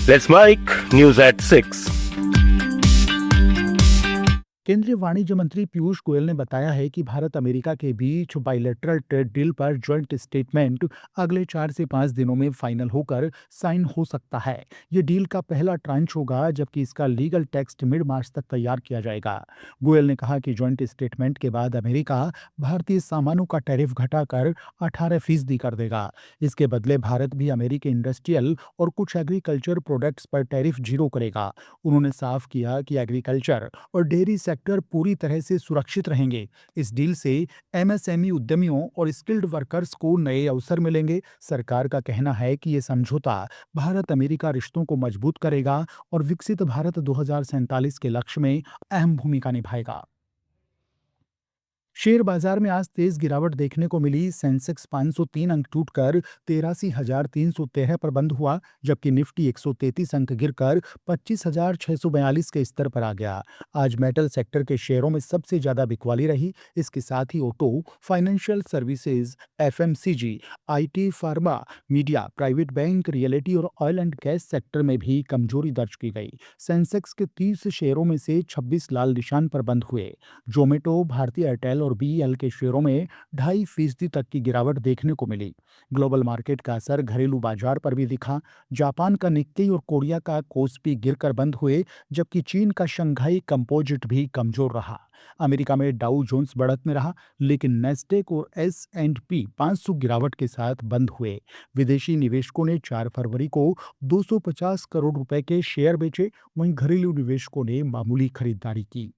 Let's make news at 6. केंद्रीय वाणिज्य मंत्री पीयूष गोयल ने बताया है कि भारत अमेरिका के बीच बाइलेटरल ट्रेड डील पर ज्वाइंट स्टेटमेंट अगले 4 से 5 दिनों में फाइनल होकर साइन हो सकता है। ये डील का पहला ट्रांच होगा, जबकि इसका लीगल टेक्स्ट मिड मार्च तक तैयार किया जाएगा। गोयल ने कहा कि ज्वाइंट स्टेटमेंट के बाद अमेरिका भारतीय सामानों का टैरिफ घटाकर 18% कर देगा। इसके बदले भारत भी अमेरिकी इंडस्ट्रियल और कुछ एग्रीकल्चर प्रोडक्ट्स पर टैरिफ जीरो करेगा। उन्होंने साफ किया कि एग्रीकल्चर और डेयरी सेक्टर पूरी तरह से सुरक्षित रहेंगे। इस डील से एमएसएमई उद्यमियों और स्किल्ड वर्कर्स को नए अवसर मिलेंगे। सरकार का कहना है कि ये समझौता भारत अमेरिका रिश्तों को मजबूत करेगा और विकसित भारत 2047 के लक्ष्य में अहम भूमिका निभाएगा। शेयर बाजार में आज तेज गिरावट देखने को मिली। सेंसेक्स 503 अंक टूटकर 83,313 पर बंद हुआ, जबकि निफ्टी 133 अंक गिरकर 25,642 के स्तर पर आ गया। आज मेटल सेक्टर के शेयरों में सबसे ज्यादा बिकवाली रही। इसके साथ ही auto, financial services, FMCG, IT, pharma, media, private bank, realty और ऑयल एंड गैस सेक्टर में भी कमजोरी दर्ज की गई। सेंसेक्स के 30 शेयरों में से 26 लाल निशान पर बंद हुए। जोमेटो, भारती एयरटेल और बीईएल के शेयरों में 2.5% तक की गिरावट देखने को मिली। ग्लोबल मार्केट का असर घरेलू बाजार पर भी दिखा। जापान का निक्केई और कोरिया का कोस्पी गिरकर बंद हुए, जबकि चीन का शंघाई कंपोजिट भी कमजोर रहा। अमेरिका में डाउ जोन्स बढ़त में रहा, लेकिन नेस्डेक और S&P 500 गिरावट के साथ बंद हुए। विदेशी निवेशकों ने 4 फरवरी को 250 करोड़ रुपए के शेयर बेचे, वहीं घरेलू निवेशकों ने मामूली खरीदारी की।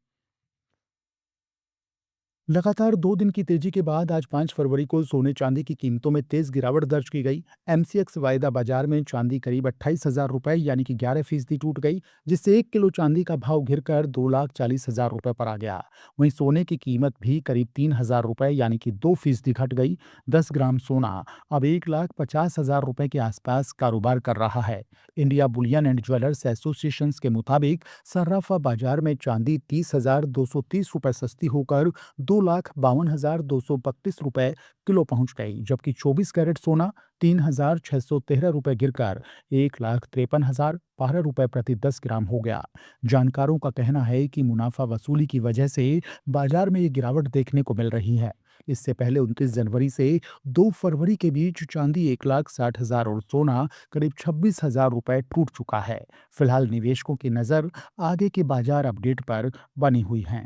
लगातार 2 दिन की तेजी के बाद आज 5 फरवरी को सोने चांदी की कीमतों में तेज गिरावट दर्ज की गई। एमसीएक्स वायदा बाजार में चांदी करीब 28,000 रुपए यानी कि 11% टूट गई, जिससे 1 किलो चांदी का भाव गिरकर 2,40,000 रुपए पर आ गया। वहीं सोने की कीमत भी करीब 3,000 रुपए यानी कि 2% घट गई। 10 ग्राम सोना अब 1,50,000 रुपए के आसपास कारोबार कर रहा है। India Boolean and jewellers association के मुताबिक सर्राफा बाजार में चांदी 30,230 रुपए सस्ती होकर 2,52,232 रुपए किलो पहुंच गई, जबकि 24 कैरेट सोना 3,613 रुपए गिरकर 1,53,012 रुपए प्रति 10 ग्राम हो गया। जानकारों का कहना है कि मुनाफा वसूली की वजह से बाजार में ये गिरावट देखने को मिल रही है। इससे पहले 29 जनवरी से 2 फरवरी के बीच चांदी 1,60,000 और सोना करीब 26,000 रुपए टूट चुका है। फिलहाल निवेशकों की नजर आगे के बाजार अपडेट पर बनी हुई है।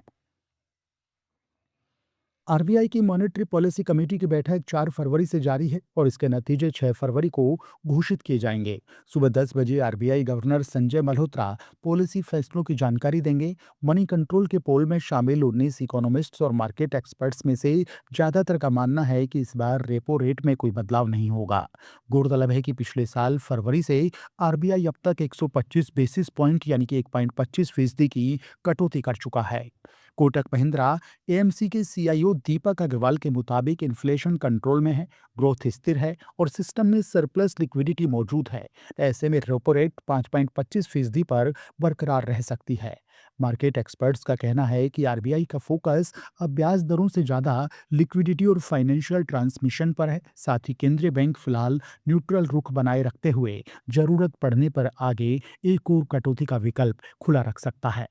आरबीआई की मॉनेटरी पॉलिसी कमेटी की बैठक 4 फरवरी से जारी है और इसके नतीजे 6 फरवरी को घोषित किए जाएंगे। सुबह 10 बजे RBI governor Sanjay Malhotra policy फैसलों की जानकारी देंगे। मनी कंट्रोल के पोल में शामिल 19 इकोनॉमिस्ट्स और मार्केट एक्सपर्ट्स में से ज्यादातर का मानना है कि इस बार रेपो रेट में कोई बदलाव नहीं होगा। गौरतलब है कि पिछले साल फरवरी से आरबीआई अब तक 125 बेसिस पॉइंट यानी कि 1.25% की कटौती कर चुका है। कोटक महिंद्रा एएमसी के सीईओ दीपक अग्रवाल के मुताबिक इन्फ्लेशन कंट्रोल में है, ग्रोथ स्थिर है और सिस्टम में सरप्लस लिक्विडिटी मौजूद है। ऐसे में रेपो रेट 5.25% पर बरकरार रह सकती है। मार्केट एक्सपर्ट्स का कहना है कि आरबीआई का फोकस अब ब्याज दरों से ज्यादा लिक्विडिटी और फाइनेंशियल ट्रांसमिशन पर है। साथ ही केंद्रीय बैंक फिलहाल न्यूट्रल रुख बनाए रखते हुए जरूरत पड़ने पर आगे एक और कटौती का विकल्प खुला रख सकता है।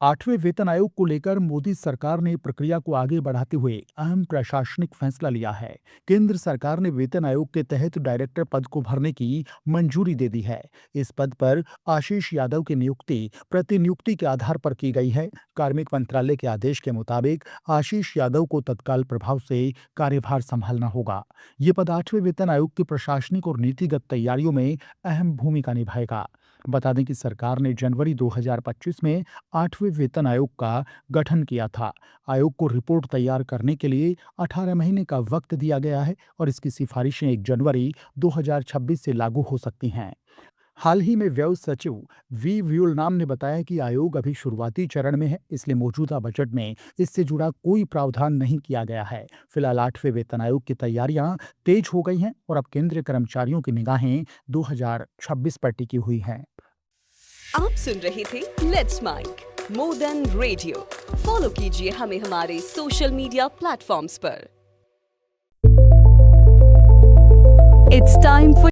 8वें वेतन आयोग को लेकर मोदी सरकार ने प्रक्रिया को आगे बढ़ाते हुए अहम प्रशासनिक फैसला लिया है। केंद्र सरकार ने वेतन आयोग के तहत डायरेक्टर पद को भरने की मंजूरी दे दी है। इस पद पर आशीष यादव की नियुक्ति प्रतिनियुक्ति के आधार पर की गई है। कार्मिक मंत्रालय के आदेश के मुताबिक आशीष यादव को तत्काल प्रभाव से कार्यभार संभालना होगा। ये पद 8वें वेतन आयोग की प्रशासनिक और नीतिगत तैयारियों में अहम भूमिका निभाएगा। बता दें कि सरकार ने जनवरी 2025 में 8वें वेतन आयोग का गठन किया था। आयोग को रिपोर्ट तैयार करने के लिए 18 महीने का वक्त दिया गया है और इसकी सिफारिशें 1 जनवरी 2026 से लागू हो सकती हैं। हाल ही में व्यय सचिव वी व्यूलनाम ने बताया कि आयोग अभी शुरुआती चरण में है, इसलिए मौजूदा बजट में इससे जुड़ा कोई प्रावधान नहीं किया गया है। फिलहाल 8वें वेतन आयोग की तैयारियां तेज हो गई हैं और अब केंद्रीय कर्मचारियों की निगाहें 2026 पर टिकी हुई हैं। आप सुन रहे थे let's mike more than radio. Follow कीजिए हमें हमारे सोशल मीडिया प्लेटफॉर्म्स पर। It's time for